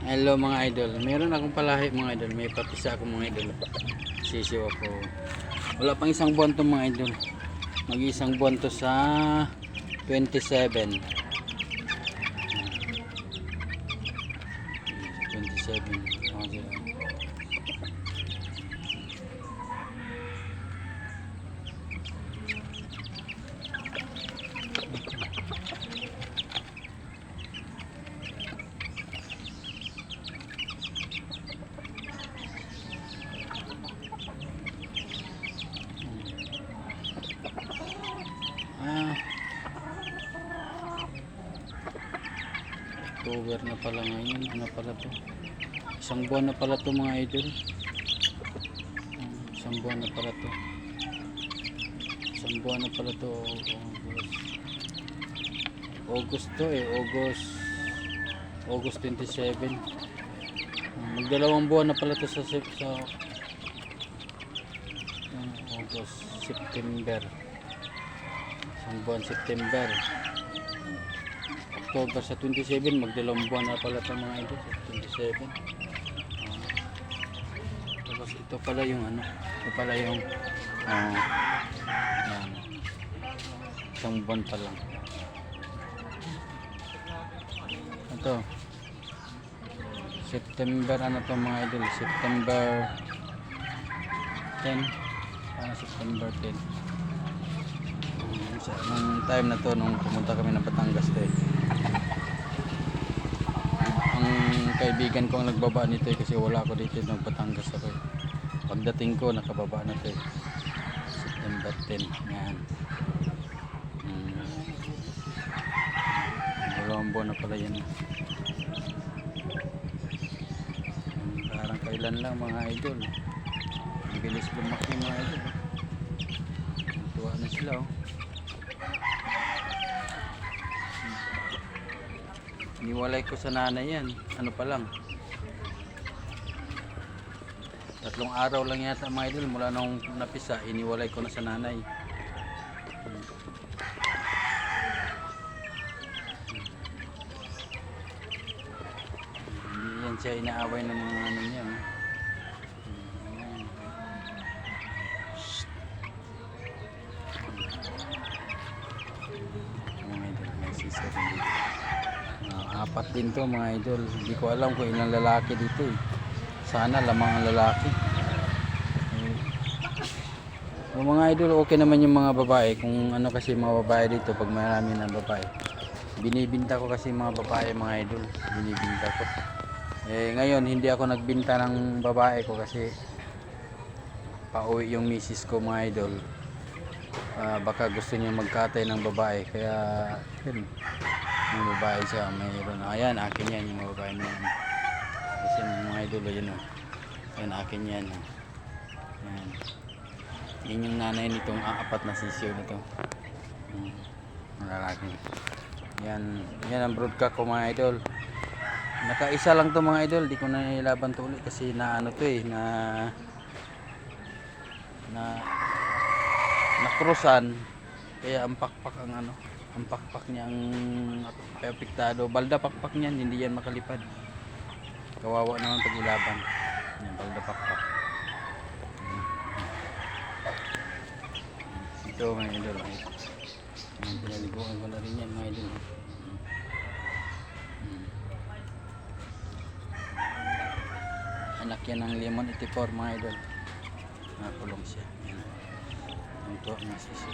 Hello mga idol. Meron akong palahi mga idol. May papisa ako mga idol. Sisiw ako. Wala pang isang buwan to mga idol. Mag-isang buwan to sa 27. 27. October na pala ngayon. Ano pala to? Isang buwan na pala to mga idol. Isang buwan na pala to. Isang buwan na pala to. August to eh. August 27. Magdalawang buwan na pala to sa August, September. Isang buwan September. October sa 27, magdalawang buwan na pala ito mga idol sa 27. Tapos ito pala yung ano, ito pala yung yan, isang buwan pa lang. Ito September, ano to mga idol, September 10, September 10. Nung time na to, nung pumunta kami ng Batangas to eh. Ang kaibigan ko ang nagbaba nito eh, kasi wala ako dito nung Batangas ako eh. Pagdating ko nakababa na to eh. September 10 yan. Dalawang buwan na pala yan. Parang kailan lang mga idol. Ang bilis lumaki mga idol. Tuwa na sila oh. Iniwalay ko sa nanay yan. Ano pa lang, 3 araw lang yata mga idol mula nung napisa. Iniwalay ko na sa nanay. Hindi yan siya inaaway ng mga ano niya. Mga idol, may sisa rin dito. Apat din to mga idol. Hindi ko alam kung ilang lalaki dito eh. Sana lamang ang lalaki. Yung mga idol, okay naman yung mga babae. Kung ano kasi mga babae dito, pag marami na babae, binibinta ko kasi mga babae mga idol. Binibinta ko. Eh ngayon hindi ako nagbinta ng babae ko kasi pauwi yung misis ko mga idol. Baka gusto niya magkatay ng babae, kaya yun, yung babae siya mayroon. Ayan, akin yan yung babae na yan. Kasi mga idol yun o. Ayan, akin yan o. Ayan. Yan yung nanay nitong apat na sisiyo nito. Malalaki. Yan, yan ang broodcock ko mga idol. Nakaisa lang to mga idol. Di ko na nilaban to ulit kasi na ano to eh, na krusan. Kaya ang pakpak ang ano, ang pakpak niya ang apektado. Balda pakpak niyan, hindi yan makalipad. Kawawa naman pag ilaban. Yan, balda pakpak. Ito mga idol. Yan, pinaliguan ko na rin yan mga idol. Anak yan ng Lemon 84 mga idol. Nakulong siya. Yan. Ang tuwa nga sisi.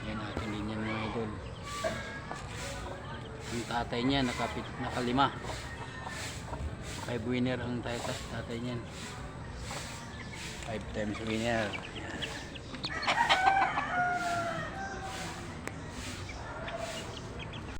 Yan akin din yan mga idol. Ang tatay niya nakalima. 5 winner ang tatay niyan. 5 times winner. Yan.